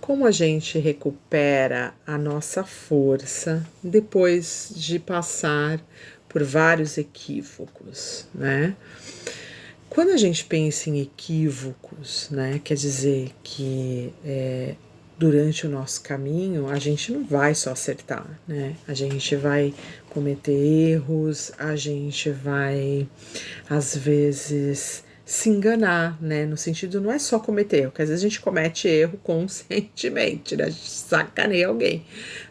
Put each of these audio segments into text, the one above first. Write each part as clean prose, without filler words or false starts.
como a gente recupera a nossa força depois de passar por vários equívocos, né? Quando a gente pensa em equívocos, né, quer dizer que durante o nosso caminho a gente não vai só acertar, né? A gente vai cometer erros, a gente vai às vezes se enganar, né? No sentido, não é só cometer erro, porque às vezes a gente comete erro conscientemente, né? A gente sacaneia alguém,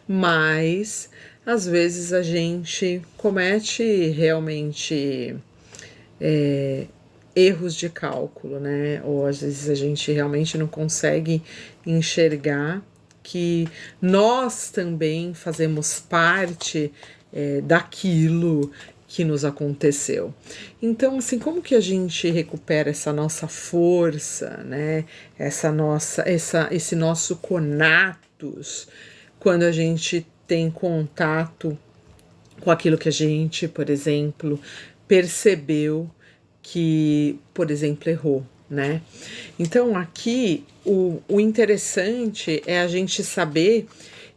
mas às vezes a gente comete realmente erros de cálculo, né? Ou às vezes a gente realmente não consegue enxergar que nós também fazemos parte daquilo que nos aconteceu. Então, assim, como que a gente recupera essa nossa força, né? Esse nosso conatos quando a gente tem contato com aquilo que a gente, por exemplo, percebeu que, por exemplo, errou, né? Então, aqui, o interessante é a gente saber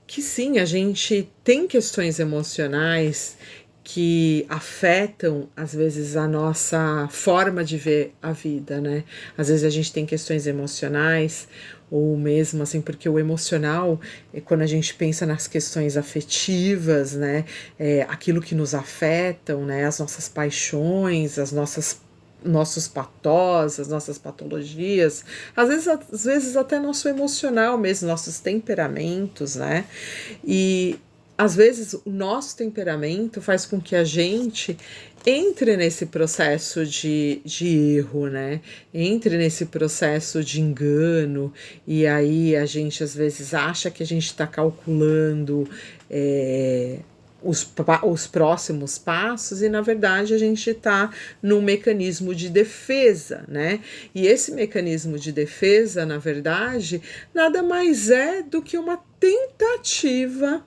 que sim, a gente tem questões emocionais que afetam, às vezes, a nossa forma de ver a vida, né? Às vezes a gente tem questões emocionais, ou mesmo assim, porque o emocional, quando a gente pensa nas questões afetivas, né? Aquilo que nos afetam, né? As nossas paixões, nossos patós, as nossas patologias, às vezes até nosso emocional mesmo, nossos temperamentos, né? E às vezes o nosso temperamento faz com que a gente entre nesse processo de erro, né? Entre nesse processo de engano, e aí a gente às vezes acha que a gente está calculando os próximos passos, e na verdade a gente está num mecanismo de defesa, né? E esse mecanismo de defesa, na verdade, nada mais é do que uma tentativa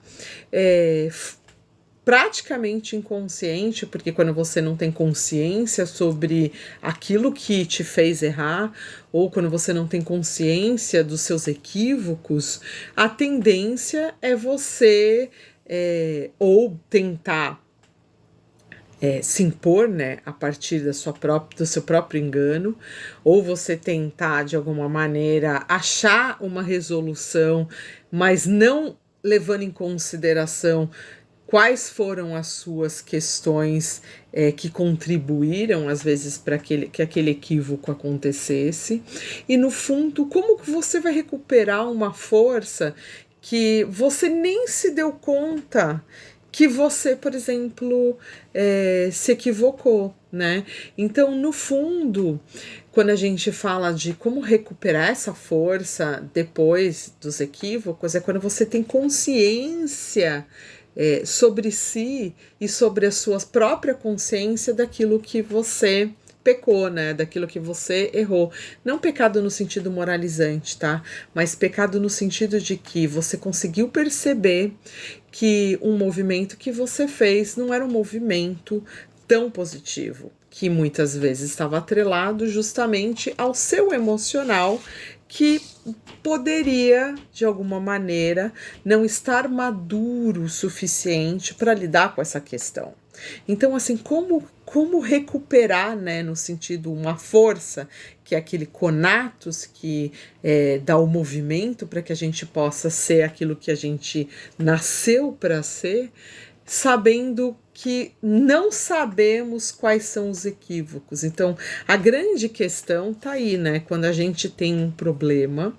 praticamente inconsciente, porque quando você não tem consciência sobre aquilo que te fez errar, ou quando você não tem consciência dos seus equívocos, a tendência é você ou tentar se impor, né, a partir do seu próprio engano, ou você tentar de alguma maneira achar uma resolução, mas não levando em consideração quais foram as suas questões que contribuíram, às vezes, para que aquele equívoco acontecesse. E, no fundo, como que você vai recuperar uma força que você nem se deu conta que você, por exemplo, se equivocou, né? Então, no fundo, quando a gente fala de como recuperar essa força depois dos equívocos, é quando você tem consciência sobre si e sobre a sua própria consciência daquilo que você pecou, né? Daquilo que você errou. Não pecado no sentido moralizante, tá? Mas pecado no sentido de que você conseguiu perceber que um movimento que você fez não era um movimento tão positivo, que muitas vezes estava atrelado justamente ao seu emocional, que poderia, de alguma maneira, não estar maduro o suficiente para lidar com essa questão. Então, assim, como recuperar, né, no sentido, uma força, que é aquele conatos que dá o movimento para que a gente possa ser aquilo que a gente nasceu para ser, sabendo que não sabemos quais são os equívocos. Então, a grande questão tá aí, né? Quando a gente tem um problema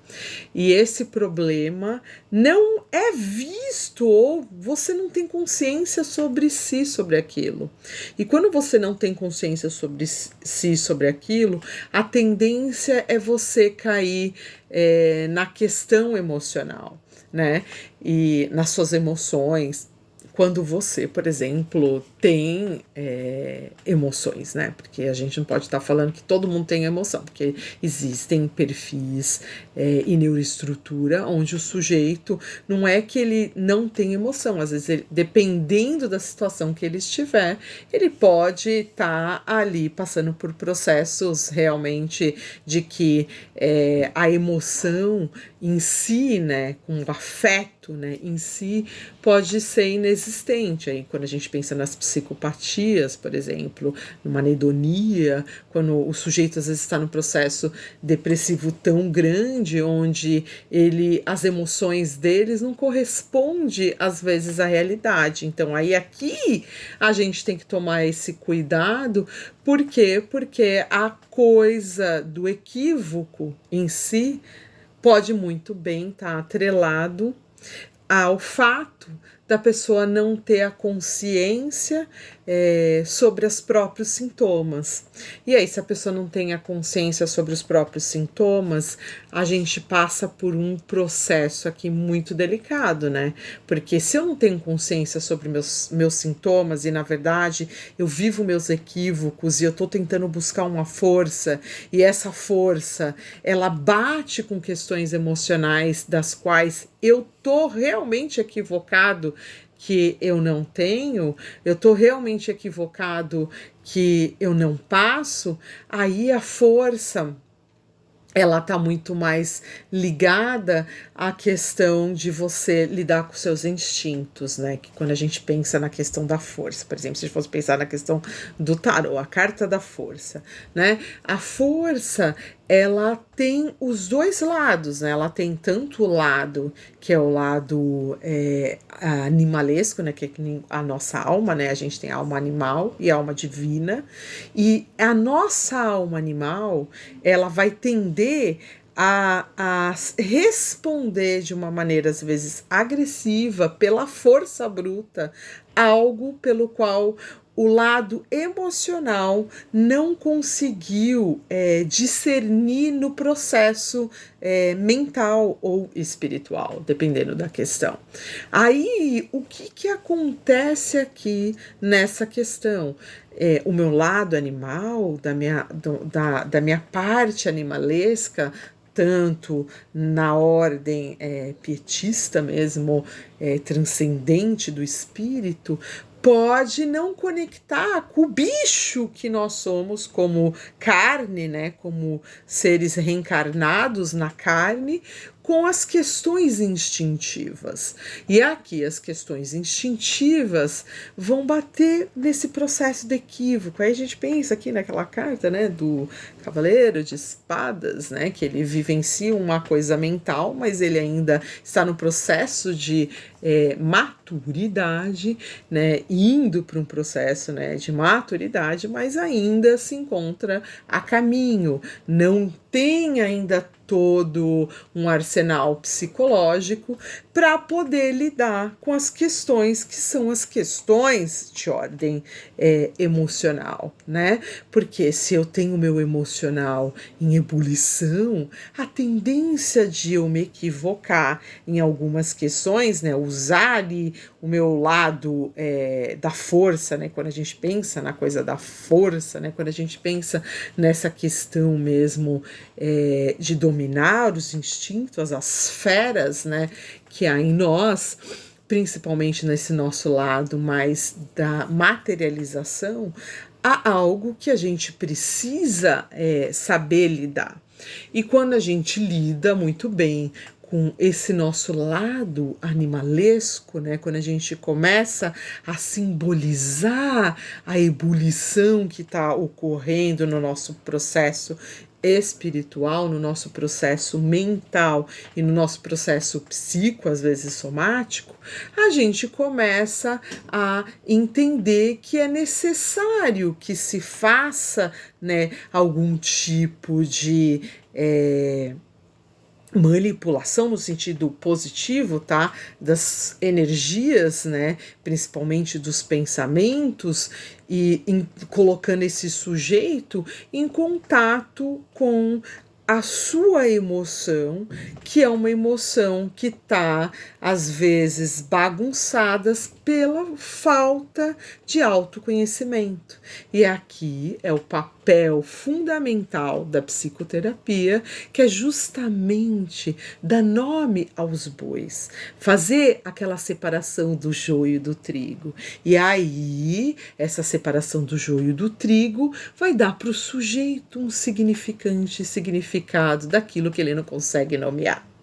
e esse problema não é visto, ou você não tem consciência sobre si, sobre aquilo. E quando você não tem consciência sobre si, sobre aquilo, a tendência é você cair na questão emocional, né? E nas suas emoções, quando você, por exemplo, tem emoções, né? Porque a gente não pode estar falando que todo mundo tem emoção, porque existem perfis e neuroestrutura onde o sujeito não é que ele não tem emoção, às vezes, dependendo da situação que ele estiver, ele pode estar ali passando por processos realmente de que a emoção em si, né, com o afeto, né, em si, pode ser inexistente. Aí, quando a gente pensa nas psicopatias, por exemplo, numa anedonia, quando o sujeito às vezes está num processo depressivo tão grande, onde as emoções deles não correspondem às vezes à realidade. Então, aí aqui a gente tem que tomar esse cuidado. Por quê? Porque a coisa do equívoco em si pode muito bem estar atrelado ao fato da pessoa não ter a consciência sobre os próprios sintomas. E aí, se a pessoa não tem a consciência sobre os próprios sintomas, a gente passa por um processo aqui muito delicado, né? Porque se eu não tenho consciência sobre meus sintomas e, na verdade, eu vivo meus equívocos e eu tô tentando buscar uma força, e essa força, ela bate com questões emocionais das quais eu tô realmente equivocado que eu não tenho, eu tô realmente equivocado que eu não passo, aí a força ela tá muito mais ligada à questão de você lidar com seus instintos, né? Que quando a gente pensa na questão da força, por exemplo, se a gente fosse pensar na questão do tarô, a carta da força, né? A força, ela tem os dois lados, né? Ela tem tanto o lado que é o lado animalesco, né? Que é a nossa alma, né? A gente tem alma animal e alma divina, e a nossa alma animal, ela vai tender a responder de uma maneira às vezes agressiva, pela força bruta, algo pelo qual o lado emocional não conseguiu discernir no processo mental ou espiritual, dependendo da questão. Aí, o que acontece aqui nessa questão? O meu lado animal, da minha parte animalesca, tanto na ordem pietista mesmo, transcendente do espírito, pode não conectar com o bicho que nós somos como carne, né, como seres reencarnados na carne, com as questões instintivas. E aqui as questões instintivas vão bater nesse processo de equívoco. Aí a gente pensa aqui naquela carta, né, do Cavaleiro de Espadas, né, que ele vivencia uma coisa mental, mas ele ainda está no processo de maturidade, né, indo para um processo, né, de maturidade, mas ainda se encontra a caminho, não tem ainda todo um arsenal psicológico para poder lidar com as questões que são as questões de ordem emocional, né? Porque se eu tenho o meu emocional em ebulição, a tendência de eu me equivocar em algumas questões, né? Usar ali o meu lado da força, né? Quando a gente pensa na coisa da força, né? Quando a gente pensa nessa questão mesmo de dominar os instintos, as feras, né, que há em nós, principalmente nesse nosso lado mais da materialização, há algo que a gente precisa saber lidar. E quando a gente lida muito bem com esse nosso lado animalesco, né? Quando a gente começa a simbolizar a ebulição que está ocorrendo no nosso processo espiritual, no nosso processo mental e no nosso processo psíquico, às vezes somático, a gente começa a entender que é necessário que se faça, né, algum tipo de manipulação no sentido positivo, tá? Das energias, né? Principalmente dos pensamentos, e colocando esse sujeito em contato com a sua emoção, que é uma emoção que tá às vezes bagunçada pela falta de autoconhecimento. E aqui é o papel fundamental da psicoterapia, que é justamente dar nome aos bois, fazer aquela separação do joio e do trigo. E aí, essa separação do joio e do trigo vai dar para o sujeito um significante significado daquilo que ele não consegue nomear.